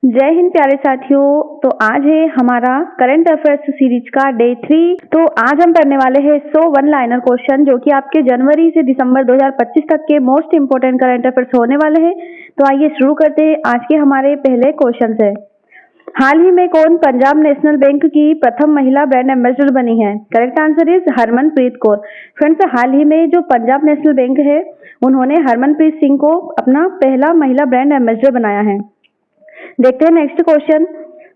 जय हिंद प्यारे साथियों। तो आज है हमारा करंट अफेयर्स सीरीज का डे 3। तो आज हम पढ़ने वाले हैं 100 वन लाइनर क्वेश्चन जो कि आपके जनवरी से दिसंबर 2025 तक के मोस्ट इंपोर्टेंट करंट अफेयर्स होने वाले हैं। तो आइए शुरू करते हैं आज के हमारे पहले क्वेश्चन से। हाल ही में कौन पंजाब नेशनल बैंक की प्रथम महिला ब्रांड एम्बेसडर बनी है? Correct answer is Harmanpreet Kaur. Friends, हाल ही में जो पंजाब नेशनल बैंक है उन्होंने हरमनप्रीत सिंह को अपना पहला महिला ब्रांड एम्बेसडर बनाया है। देखते हैं नेक्स्ट क्वेश्चन।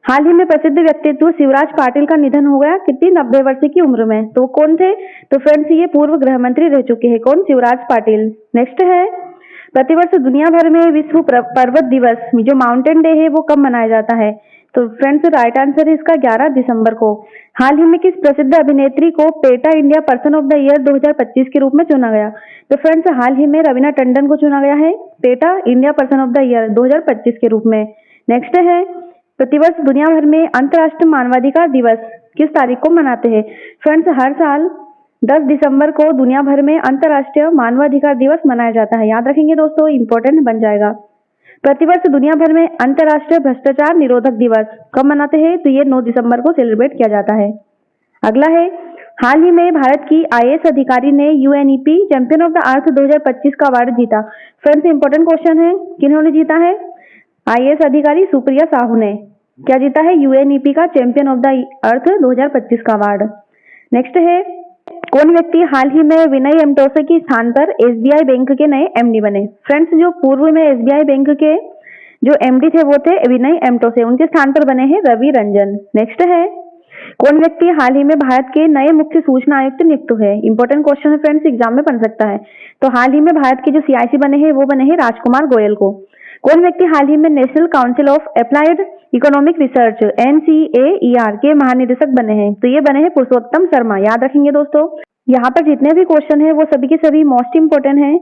हाल ही में प्रसिद्ध व्यक्तित्व शिवराज पाटिल का निधन हो गया, कितनी 90 वर्ष की उम्र में? तो कौन थे? तो फ्रेंड्स, ये पूर्व गृह मंत्री रह चुके हैं। कौन? शिवराज पाटिल। नेक्स्ट है, प्रतिवर्ष दुनिया भर में विश्व पर्वत दिवस जो माउंटेन डे है वो कब मनाया जाता है? तो फ्रेंड्स, राइट आंसर है इसका 11 दिसंबर को। हाल ही में किस प्रसिद्ध अभिनेत्री को PETA India person of the year 2025 के रूप में चुना गया? तो फ्रेंड्स, हाल ही में रवीना टंडन को चुना गया है PETA India person of the year 2025 के रूप में। नेक्स्ट है, प्रतिवर्ष दुनिया भर में अंतर्राष्ट्रीय मानवाधिकार दिवस किस तारीख को मनाते हैं? फ्रेंड्स, हर साल 10 दिसंबर को दुनिया भर में अंतर्राष्ट्रीय मानवाधिकार दिवस मनाया जाता है। याद रखेंगे दोस्तों, इंपॉर्टेंट बन जाएगा। प्रतिवर्ष दुनिया भर में अंतर्राष्ट्रीय भ्रष्टाचार निरोधक दिवस कब मनाते हैं? तो ये 9 दिसंबर को सेलिब्रेट किया जाता है। अगला है, हाल ही में भारत की आईएएस अधिकारी ने UNEP champion of the earth 2025 का अवार्ड जीता। फ्रेंड्स, इंपॉर्टेंट क्वेश्चन है, किन्होंने जीता है? आईएएस अधिकारी सुप्रिया साहू ने क्या जीता है? यूएनईपी का चैंपियन ऑफ द अर्थ 2025 का अवार्ड। नेक्स्ट है, कौन व्यक्ति हाल ही में विनय एमटोसे के स्थान पर एसबीआई बैंक के नए एमडी बने? फ्रेंड्स, जो पूर्व में एसबीआई बैंक के जो एमडी थे वो थे विनय एमटोसे, उनके स्थान पर बने हैं रवि रंजन। नेक्स्ट है, कौन व्यक्ति हाल ही में भारत के नए मुख्य सूचना आयुक्त नियुक्त हुए? इंपॉर्टेंट क्वेश्चन है फ्रेंड्स, एग्जाम में बन सकता है। तो हाल ही में भारत के जो सीआईसी बने हैं वो बने हैं राजकुमार गोयल को। कौन व्यक्ति हाल ही में national council of applied economic research NCAER के महानिदेशक बने हैं? तो ये बने हैं पुरुषोत्तम शर्मा। याद रखेंगे दोस्तों, यहाँ पर जितने भी क्वेश्चन है वो सभी के सभी मोस्ट इंपोर्टेंट हैं।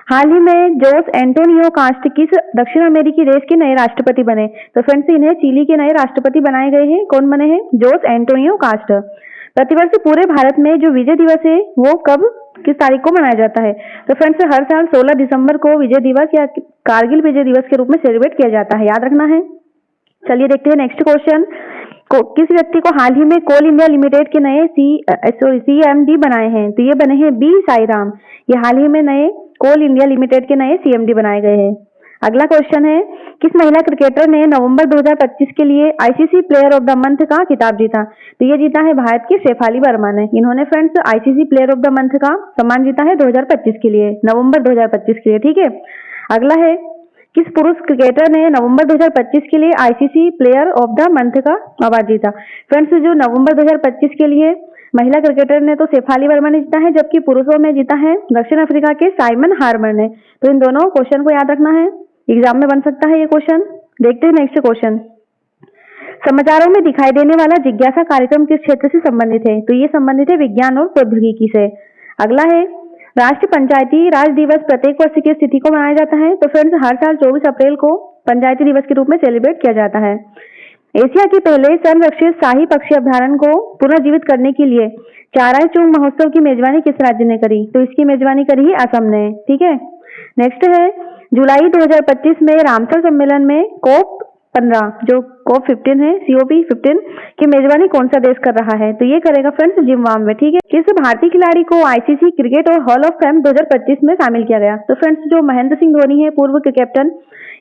हाल ही में जोस एंटोनियो कास्ट किस दक्षिण अमेरिकी देश के नए राष्ट्रपति बने? तो फ्रेंड्स, इन्हें चिली के नए राष्ट्रपति बनाए गए हैं। कौन बने हैं? Jose Antonio cast. प्रतिवर्ष पूरे भारत में जो विजय दिवस है वो कब किस तारीख को मनाया जाता है? तो फ्रेंड्स, हर साल 16 दिसंबर को विजय दिवस या कारगिल विजय दिवस के रूप में सेलिब्रेट किया जाता है। याद रखना है। चलिए देखते हैं नेक्स्ट क्वेश्चन। किस व्यक्ति को हाल ही में कोल इंडिया लिमिटेड के नए CMD बनाए हैं? तो ये बने हैं बी साईराम। ये हाल ही में नए कोल इंडिया लिमिटेड के नए CMD बनाए गए हैं। अगला क्वेश्चन है, किस महिला क्रिकेटर ने नवंबर 2025 के लिए ICC player of the month का खिताब जीता? तो ये जीता है भारत के शेफाली वर्मा ने। इन्होंने friends ICC player of the month का सम्मान जीता है 2025 के लिए, नवंबर 2025 के लिए। ठीक है। अगला है, किस पुरुष क्रिकेटर ने नवंबर 2025 के लिए ICC player of the month का अवार्ड जीता? फ्रेंड्स, जो नवंबर 2025 के लिए महिला क्रिकेटर ने तो शेफाली वर्मा ने जीता है, जबकि पुरुषों में जीता है दक्षिण अफ्रीका के साइमन हार्बर ने। तो इन दोनों क्वेश्चन को याद रखना है, एग्जाम में बन सकता है ये क्वेश्चन। देखते हैं नेक्स्ट क्वेश्चन। समाचारों में दिखाई देने वाला जिज्ञासा कार्यक्रम किस क्षेत्र से संबंधित है? तो ये संबंधित है विज्ञान और प्रौद्योगिकी से। अगला है, राष्ट्रीय पंचायती राज दिवस प्रत्येक वर्ष की स्थिति को मनाया जाता है? तो फ्रेंड्स, हर साल 24 अप्रैल को पंचायती दिवस के रूप में सेलिब्रेट किया जाता है। एशिया के पहले संरक्षित शाही पक्षी अभ्यारण्य को पुनर्जीवित करने के लिए चाराई चुंग महोत्सव की मेजबानी किस राज्य ने करी? तो इसकी मेजबानी करी है असम ने। ठीक है। नेक्स्ट है, जुलाई 2025 में रामसर सम्मेलन में COP15 जो COP15 है COP15 की मेजबानी कौन सा देश कर रहा है? तो ये करेगा फ्रेंड्स जिम्बाब्वे। ठीक है। किस भारतीय खिलाड़ी को आईसीसी क्रिकेट और हॉल ऑफ फेम 2025 में शामिल किया गया? तो फ्रेंड्स, जो महेंद्र सिंह धोनी है पूर्व कैप्टन,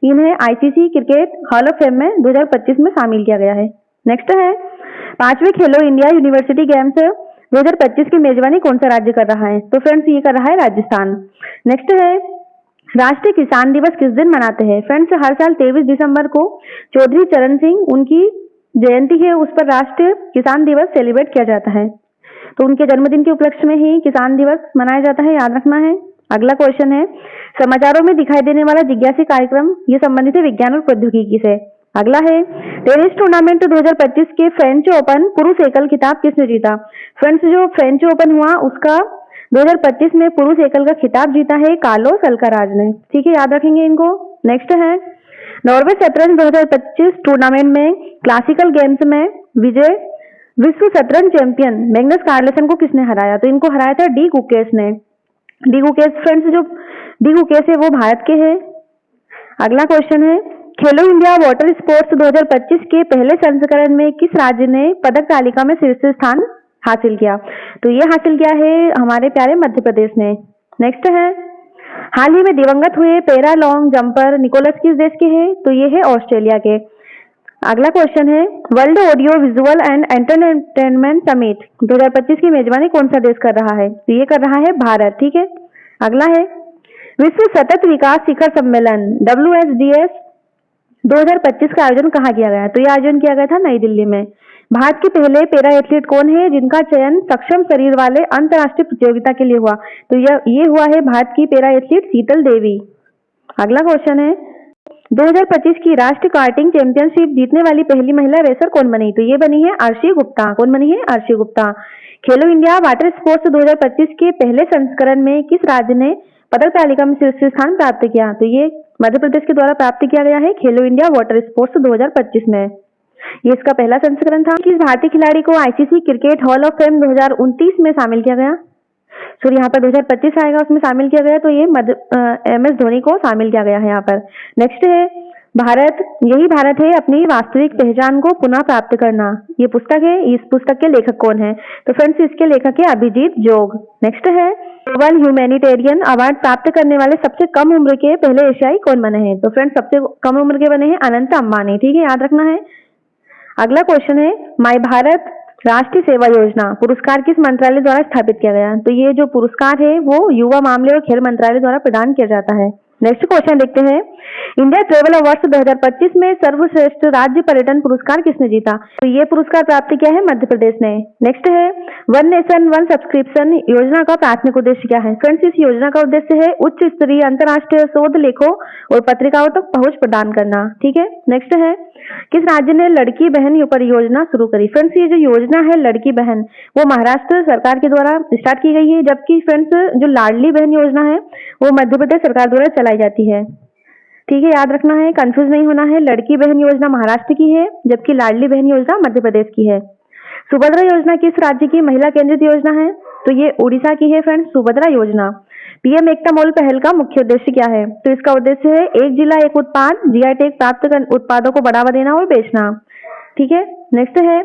इन्हें ICC cricket hall of fame में 2025 में शामिल किया गया है। नेक्स्ट है, 5वें खेलो इंडिया यूनिवर्सिटी गेम्स 2025 की मेजबानी कौन सा राज्य कर रहा है? तो फ्रेंड्स, ये कर रहा है राजस्थान। नेक्स्ट है, राष्ट्रीय किसान दिवस किस दिन मनाते हैं? फ्रेंड्स, हर साल 23 दिसंबर को चौधरी चरण सिंह उनकी जयंती है, उस पर राष्ट्रीय किसान दिवस सेलिब्रेट किया जाता है। तो उनके जन्मदिन के उपलक्ष्य में ही किसान दिवस मनाया जाता है। याद रखना है। अगला क्वेश्चन है, समाचारों में दिखाई देने वाला जिज्ञासा कार्यक्रम ये संबंधित है विज्ञान और प्रौद्योगिकी से। अगला है, टेनिस टूर्नामेंट 2025 के फ्रेंच ओपन पुरुष एकल खिताब किसने जीता? फ्रेंड्स, जो फ्रेंच ओपन हुआ उसका 2025 में पुरुष एकल का खिताब जीता है कार्लोस अल्काराज ने। ठीक है, याद रखेंगे इनको। नेक्स्ट है, नॉर्वे शतरंज 2025 टूर्नामेंट में क्लासिकल गेम्स में विजय विश्व शतरंज चैंपियन मैग्नस कार्लसन को किसने हराया? तो इनको हराया था डी गुकेश ने। डी गुकेश फ्रेंड्स, जो डी गुकेश है वो भारत के हैं। अगला क्वेश्चन है, खेलो इंडिया वाटर स्पोर्ट्स 2025 के पहले संस्करण में किस राज्य ने पदक तालिका में शीर्ष स्थान हासिल किया? तो ये हासिल किया है हमारे प्यारे मध्य प्रदेश ने। नेक्स्ट है, हाल ही में दिवंगत हुए पैरा लॉन्ग जंपर निकोलस किस देश के हैं? तो ये है ऑस्ट्रेलिया के। अगला क्वेश्चन है, world audio visual and entertainment summit 2025 की मेजबानी कौन सा देश कर रहा है? तो ये कर रहा है भारत। ठीक है। अगला है, विश्व सतत विकास शिखर सम्मेलन WSDS 2025 का आयोजन कहाँ किया गया? तो यह आयोजन किया गया था नई दिल्ली में। भारत के पहले पैरा एथलीट कौन है जिनका चयन सक्षम शरीर वाले अंतर्राष्ट्रीय प्रतियोगिता के लिए हुआ? तो ये हुआ है भारत की पैरा एथलीट शीतल देवी। अगला क्वेश्चन है, 2025 की राष्ट्रीय कार्टिंग चैंपियनशिप जीतने वाली पहली महिला रेसर कौन बनी? तो ये बनी है अर्शी गुप्ता। कौन बनी है? अर्शी गुप्ता। खेलो इंडिया वाटर स्पोर्ट्स 2025 के पहले संस्करण में किस राज्य ने पदक तालिका में शीर्ष स्थान प्राप्त किया? तो ये मध्य प्रदेश के द्वारा प्राप्त किया गया है खेलो इंडिया वाटर स्पोर्ट्स 2025 में। ये इसका पहला संस्करण था। किस भारतीय खिलाड़ी को ICC cricket hall of fame 2029 में शामिल किया गया? सॉरी, यहाँ पर 2025 आएगा, उसमें शामिल किया गया। तो ये MS धोनी को शामिल किया गया है यहाँ पर। नेक्स्ट है, यही भारत है अपनी वास्तविक पहचान को पुनः प्राप्त करना। ये पुस्तक है, इस पुस्तक के लेखक कौन है? तो फ्रेंड्स, इसके लेखक है अभिजीत जोग। नेक्स्ट है, ग्लोबल ह्यूमैनिटेरियन अवार्ड प्राप्त करने वाले सबसे कम उम्र के पहले एशियाई कौन बने हैं? तो फ्रेंड्स, सबसे कम उम्र के बने हैं अनंत अंबानी। ठीक है, याद रखना है। अगला क्वेश्चन है, माय भारत राष्ट्रीय सेवा योजना पुरस्कार किस मंत्रालय द्वारा स्थापित किया गया? तो ये जो पुरस्कार है वो युवा मामले और खेल मंत्रालय द्वारा प्रदान किया जाता है। नेक्स्ट क्वेश्चन देखते हैं, इंडिया ट्रेवल अवार्ड्स 2025 में सर्वश्रेष्ठ राज्य पर्यटन पुरस्कार किसने जीता? तो ये पुरस्कार प्राप्त किया है मध्य प्रदेश ने। नेक्स्ट है, वन नेशन वन सब्सक्रिप्शन योजना का प्राथमिक उद्देश्य क्या है? फ्रेंड्स, इस योजना का उद्देश्य है उच्च स्तरीय अंतर्राष्ट्रीय शोध लेखों और पत्रिकाओं तक पहुंच प्रदान करना। ठीक है। नेक्स्ट है, किस राज्य ने लड़की बहन परियोजना शुरू करी? फ्रेंड्स, ये जो योजना है लड़की बहन वो महाराष्ट्र सरकार के द्वारा स्टार्ट की गई है, जबकि फ्रेंड्स जो लाडली बहन योजना है वो मध्य प्रदेश सरकार द्वारा चलाई जाती है। ठीक है, याद रखना है, कंफ्यूज नहीं होना है। लड़की बहन योजना महाराष्ट्र की है, जबकि लाडली बहन योजना मध्य प्रदेश की है। सुभद्रा योजना किस राज्य की महिला केंद्रित योजना है? तो ये उड़ीसा की है फ्रेंड्स, सुभद्रा योजना। PM एकता मॉल पहल का मुख्य उद्देश्य क्या है? तो इसका उद्देश्य है एक जिला एक उत्पाद GI टैग प्राप्त कर उत्पादों को बढ़ावा देना और बेचना। ठीक है। नेक्स्ट है,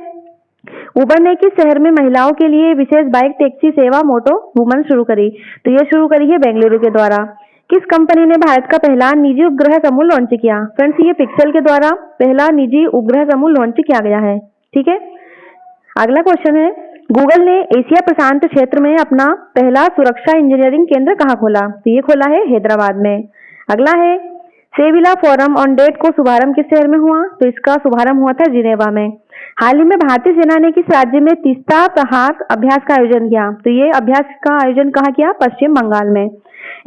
उबर ने किस शहर में महिलाओं के लिए विशेष बाइक टैक्सी सेवा मोटो वुमन शुरू करी? तो ये शुरू करी है बेंगलुरु के द्वारा। किस कंपनी ने भारत का पहला निजी उपग्रह समूह लॉन्च किया? फ्रेंड्स, ये पिक्सेल के द्वारा पहला निजी उपग्रह समूह लॉन्च किया गया है। ठीक है। अगला क्वेश्चन है, गूगल ने एशिया प्रशांत क्षेत्र में अपना पहला सुरक्षा इंजीनियरिंग केंद्र कहाँ खोला? तो ये खोला है हैदराबाद में। अगला है, सेविला फोरम ऑन डेट को शुभारंभ किस शहर में हुआ? तो इसका शुभारंभ हुआ था जिनेवा में। हाल ही में भारतीय सेना ने किस राज्य में तीस्ता प्रहार अभ्यास का आयोजन किया? तो ये अभ्यास का आयोजन कहाँ किया? पश्चिम बंगाल में।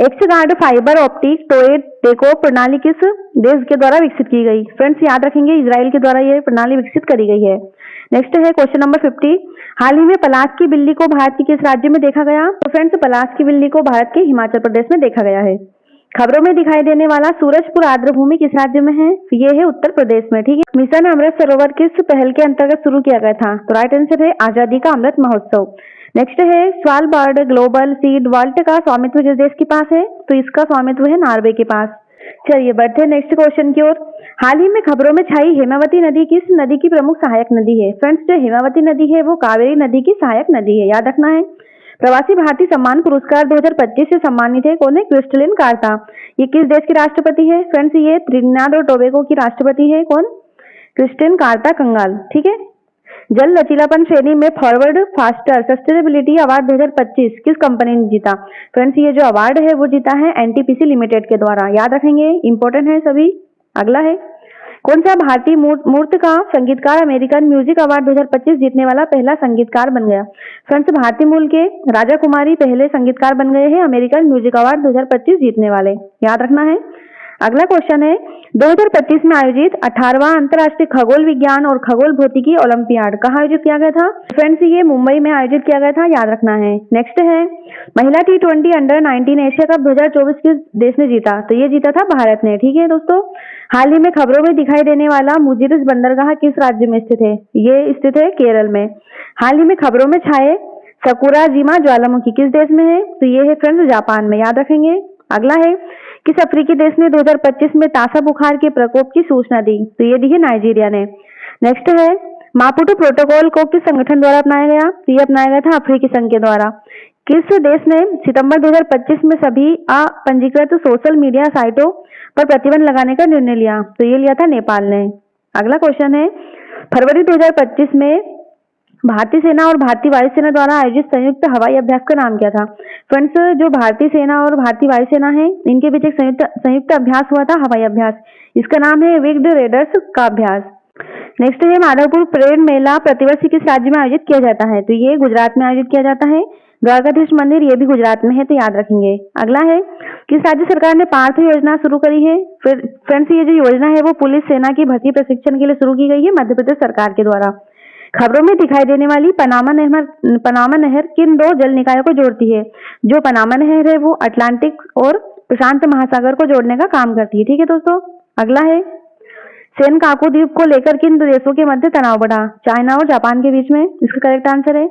एक्सगार्ड फाइबर ऑप्टिक टोए टेको प्रणाली किस देश के द्वारा विकसित की गई? फ्रेंड्स, याद रखेंगे, इजराइल के द्वारा ये प्रणाली विकसित करी गई है। नेक्स्ट है क्वेश्चन नंबर 50, हाल ही में पलाश की बिल्ली को भारत के किस राज्य में देखा गया? तो फ्रेंड्स, पलाश की बिल्ली को भारत के हिमाचल प्रदेश में देखा गया है। खबरों में दिखाई देने वाला सूरजपुर आर्द्रभूमि किस राज्य में है? ये है उत्तर प्रदेश में। ठीक है। मिशन अमृत सरोवर किस पहल के अंतर्गत शुरू किया गया था? तो राइट आंसर है आजादी का अमृत महोत्सव। नेक्स्ट है, स्वालबार्ड ग्लोबल सीड वॉल्ट का स्वामित्व किस देश के पास है? तो इसका स्वामित्व है नॉर्वे के पास। चलिए बढ़ते हैं नेक्स्ट क्वेश्चन की ओर। हाल ही में खबरों में छाई हेमावती नदी किस नदी की प्रमुख सहायक नदी है? फ्रेंड्स, जो हेमावती नदी है वो कावेरी नदी की सहायक नदी है, याद रखना है। प्रवासी भारतीय सम्मान पुरस्कार 2025 से सम्मानित है कौन है? क्रिस्टलिन कार्ता। ये किस देश की राष्ट्रपति है? फ्रेंड्स, ये त्रिनिदाद और टोबैगो की राष्ट्रपति है। कौन? क्रिस्टिन कार्ता कंगाल। ठीक है। जल लचीलापन श्रेणी में फॉरवर्ड फास्टर सस्टेनेबिलिटी अवार्ड 2025 किस कंपनी ने जीता? फ्रेंड्स, ये जो अवार्ड है वो जीता है NTPC लिमिटेड के द्वारा, याद रखेंगे, इंपॉर्टेंट है सभी। अगला है, कौन सा भारतीय मूर्त का संगीतकार अमेरिकन म्यूजिक अवार्ड 2025 जीतने वाला पहला संगीतकार बन गया? फ्रेंड्स, भारतीय मूल के राजा कुमारी पहले संगीतकार बन गए हैं अमेरिकन म्यूजिक अवार्ड 2025 जीतने वाले, याद रखना है। अगला क्वेश्चन है, 2025 में आयोजित 18वां अंतर्राष्ट्रीय खगोल विज्ञान और खगोल भौतिकी ओलंपियाड कहाँ आयोजित किया गया था? फ्रेंड्स, ये मुंबई में आयोजित किया गया था, याद रखना है। नेक्स्ट है, महिला T20 अंडर 19 एशिया कप 2024 किस देश ने जीता? तो ये जीता था भारत ने। ठीक है दोस्तों। हाल ही में खबरों में दिखाई देने वाला मुजिरिस बंदरगाह किस राज्य में स्थित है? ये स्थित है केरल में। हाल ही में खबरों में छाए सकुराजिमा ज्वालामुखी किस देश में है? तो ये है फ्रेंड्स जापान में, याद रखेंगे। अगला है, किस अफ्रीकी देश ने 2025 में तासा बुखार के प्रकोप की सूचना दी? तो ये दी है नाइजीरिया ने। नेक्स्ट है, मापुटो प्रोटोकॉल को किस संगठन द्वारा अपनाया गया? तो ये अपनाया गया था अफ्रीकी संघ के द्वारा। किस देश ने सितंबर 2025 में सभी अपंजीकृत सोशल मीडिया साइटों पर प्रतिबंध लगाने का निर्णय लिया? तो ये लिया था नेपाल ने। अगला क्वेश्चन है, फरवरी 2025 में भारतीय सेना और भारतीय वायुसेना द्वारा आयोजित संयुक्त हवाई अभ्यास का नाम क्या था? फ्रेंड्स, जो भारतीय सेना और भारतीय वायुसेना है इनके बीच एक संयुक्त अभ्यास हुआ था, हवाई अभ्यास। इसका नाम है विग्ड रेडर्स का अभ्यास। नेक्स्ट है, माधवपुर प्रेम मेला प्रतिवर्ष किस राज्य में आयोजित किया जाता है? तो ये गुजरात में आयोजित किया जाता है। द्वारकाधीश मंदिर ये भी गुजरात में है, तो याद रखेंगे। अगला है, किस राज्य सरकार ने पार्थ योजना शुरू करी है? फ्रेंड्स, ये जो योजना है वो पुलिस सेना की भर्ती प्रशिक्षण के लिए शुरू की गई है मध्य प्रदेश सरकार के द्वारा। खबरों में दिखाई देने वाली पनामा नहर किन दो जल निकायों को जोड़ती है? जो पनामा नहर है वो अटलांटिक और प्रशांत महासागर को जोड़ने का काम करती है। ठीक है दोस्तों। अगला है, सेनकाकू द्वीप को लेकर किन देशों के मध्य तनाव बढ़ा? चाइना और जापान के बीच में। इसका करेक्ट आंसर है।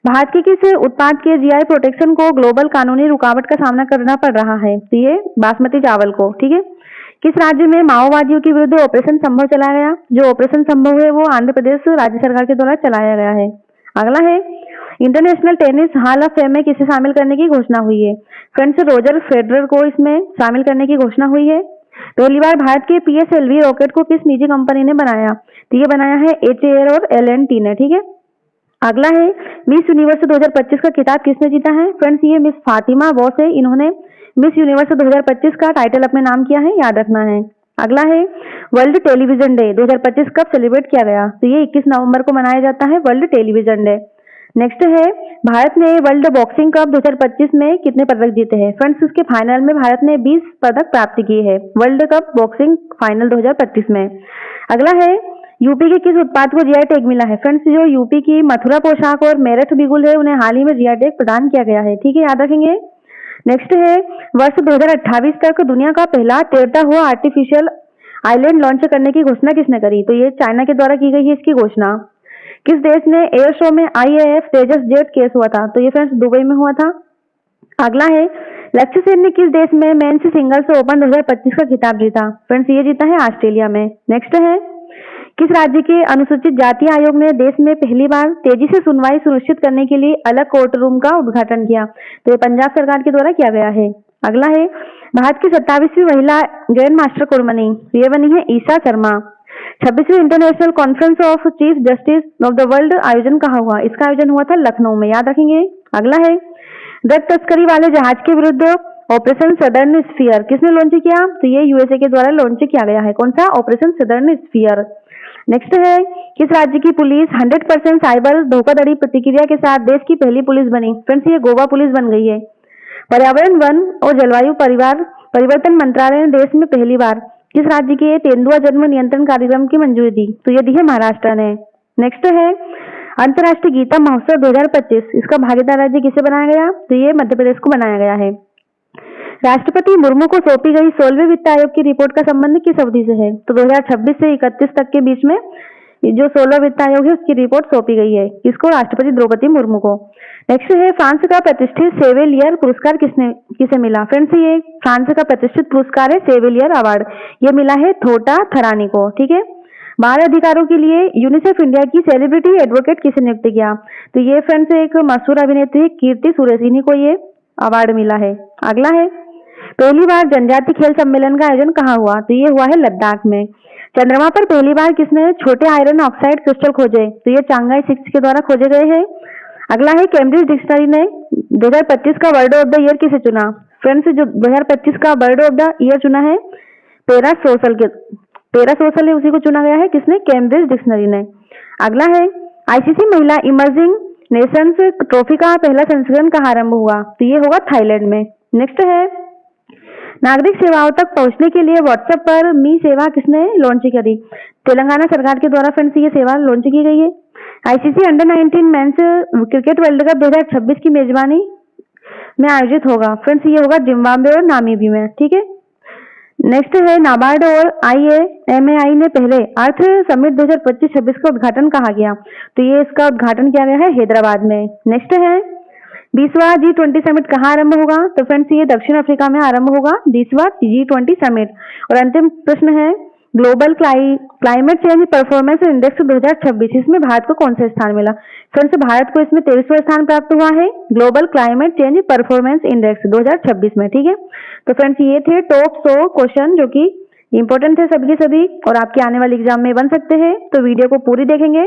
भारत के किस उत्पाद के जीआई प्रोटेक्शन को ग्लोबल कानूनी रुकावट का सामना करना पड़ रहा है? तो ये बासमती चावल को। ठीक है। किस राज्य में माओवादियों के विरुद्ध ऑपरेशन संभव चलाया गया? जो ऑपरेशन संभव है वो आंध्र प्रदेश राज्य सरकार के द्वारा चलाया गया है। अगला है, international tennis hall of fame में किसे शामिल करने की घोषणा हुई है? फ्रेंड्स, रोजर फेडरर को इसमें शामिल करने की घोषणा हुई है। पहली बार भारत के PSLV रॉकेट को किस निजी कंपनी ने बनाया? तो ये बनाया है HAL और L&T ने। ठीक है। अगला है, मिस यूनिवर्स 2025 का खिताब किसने जीता है? फ्रेंड्स, ये मिस फातिमा बॉस है। इन्होंने मिस यूनिवर्स 2025 का टाइटल अपने नाम किया है, याद रखना है। अगला है, वर्ल्ड टेलीविजन डे 2025 कब सेलिब्रेट किया गया? तो ये 21 नवंबर को मनाया जाता है, वर्ल्ड टेलीविजन डे। नेक्स्ट है, भारत ने वर्ल्ड बॉक्सिंग कप 2025 में कितने पदक जीते हैं? फ्रेंड्स, उसके फाइनल में भारत ने 20 पदक प्राप्त किए हैं वर्ल्ड कप बॉक्सिंग फाइनल 2025 में। अगला है, यूपी के किस उत्पाद को जीआई टैग मिला है? फ्रेंड्स, जो यूपी की मथुरा पोशाक और मेरठ बिगुल है उन्हें हाल ही में जीआई टैग प्रदान किया गया है। ठीक है, याद रखेंगे। नेक्स्ट है, वर्ष 2028 तक दुनिया का पहला तैरता हुआ आर्टिफिशियल आइलैंड लॉन्च करने की घोषणा किसने करी? तो ये चाइना के द्वारा की गई है इसकी घोषणा। किस देश ने एयर शो में IAF तेजस जेट केस हुआ था? तो ये फ्रेंड्स दुबई में हुआ था। अगला है, लक्ष्य सेन ने किस देश में मेंस सिंगल्स ओपन 2025 का खिताब जीता? फ्रेंड्स, ये जीता है ऑस्ट्रेलिया में। नेक्स्ट है, किस राज्य के अनुसूचित जाति आयोग ने देश में पहली बार तेजी से सुनवाई सुनिश्चित करने के लिए अलग कोर्ट रूम का उद्घाटन किया? तो ये पंजाब सरकार के द्वारा किया गया है। अगला है, भारत की 27वीं महिला ग्रैंड मास्टर कौन बनी? ये बनी है ईशा शर्मा। 26वीं international conference of chief justice of the world आयोजन कहाँ हुआ? इसका आयोजन हुआ था लखनऊ में, याद रखेंगे। अगला है, ड्रग तस्करी वाले जहाज के विरुद्ध ऑपरेशन सदर्न स्फीयर किसने लॉन्च किया? तो ये USA के द्वारा लॉन्च किया गया है। कौन सा? Operation southern sphere. नेक्स्ट है, किस राज्य की पुलिस 100% साइबर धोखाधड़ी प्रतिक्रिया के साथ देश की पहली पुलिस बनी? फ्रेंड्स, ये गोवा पुलिस बन गई है। पर्यावरण, वन और जलवायु परिवर्तन मंत्रालय ने देश में पहली बार किस राज्य के तेंदुआ जन्म नियंत्रण कार्यक्रम की मंजूरी दी? तो ये दी है महाराष्ट्र ने। नेक्स्ट है, अंतर्राष्ट्रीय गीता महोत्सव 2025 इसका भागीदार राज्य किसे बनाया गया? तो ये मध्य प्रदेश को बनाया गया है। राष्ट्रपति मुर्मू को सौंपी गई 16वें वित्त आयोग की रिपोर्ट का संबंध किस अवधि से है? तो 2026 से 31 तक के बीच में जो 16वां वित्त आयोग है उसकी रिपोर्ट सौंपी गई है। इसको राष्ट्रपति द्रौपदी मुर्मू को। नेक्स्ट है, फ्रांस का प्रतिष्ठित सेवेलियर पुरस्कार किसे मिला? फ्रेंड्स, ये फ्रांस का प्रतिष्ठित पुरस्कार है सेवेलियर अवार्ड। ये मिला है थोटा थरानी को। ठीक है। बाल अधिकारों के लिए यूनिसेफ इंडिया की सेलिब्रिटी एडवोकेट किसे नियुक्त किया? तो ये फ्रेंड्स एक मशहूर अभिनेत्री कीर्ति सुरेश, इन्हीं को ये अवार्ड मिला है। अगला है, पहली बार जनजाति खेल सम्मेलन का आयोजन कहाँ हुआ? तो ये हुआ है लद्दाख में। चंद्रमा पर पहली बार किसने छोटे आयरन ऑक्साइड क्रिस्टल खोजे? तो ये चांगाई 6 के द्वारा खोजे गए हैं। अगला है, कैम्ब्रिज डिक्शनरी ने 2025 का वर्ड ऑफ द ईयर किसे चुना? फ्रेंड्स, जो 2025 का वर्ड ऑफ द ईयर चुना है पैरासोशल है, उसी को चुना गया है। किसने? कैम्ब्रिज डिक्शनरी ने। अगला है, ICC महिला इमर्जिंग नेशंस ट्रॉफी का पहला संस्करण कहाँ आरंभ हुआ? तो ये होगा थाईलैंड में। नेक्स्ट है, नागरिक सेवाओं तक पहुंचने के लिए व्हाट्सएप पर मी सेवा किसने लॉन्च करी? तेलंगाना सरकार के द्वारा फ्रेंड्स ये सेवा लॉन्च की गई है। ICC under-19 men's cricket world cup 2026 की मेजबानी में आयोजित होगा। फ्रेंड्स, ये होगा जिम्बाब्वे और नामीबी में। ठीक है। नेक्स्ट है, नाबार्ड और IAMAI ने पहले अर्थ समिट 2025-26 का उद्घाटन कहाँ किया? तो ये इसका उद्घाटन किया गया है हैदराबाद में। नेक्स्ट है, 20वां G20 समिट कहाँ आरंभ होगा? तो फ्रेंड्स ये दक्षिण अफ्रीका में आरंभ होगा 20वां G20 समिट। और अंतिम प्रश्न है global climate change performance index 2026, इसमें भारत को कौन सा स्थान मिला? फ्रेंड्स भारत को इसमें 23वां स्थान प्राप्त हुआ है global climate change performance index 2026 में। ठीक है, तो फ्रेंड्स ये थे टॉप 100 क्वेश्चन जो कि इंपॉर्टेंट थे सभी के सभी और आपके आने वाले एग्जाम में बन सकते हैं। तो वीडियो को पूरी देखेंगे।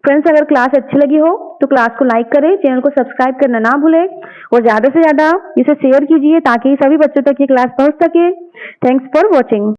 फ्रेंड्स अगर क्लास अच्छी लगी हो तो क्लास को लाइक करें, चैनल को सब्सक्राइब करना ना भूलें और ज्यादा से ज्यादा इसे शेयर कीजिए ताकि सभी बच्चों तक ये क्लास पहुंच सके। Thanks for watching.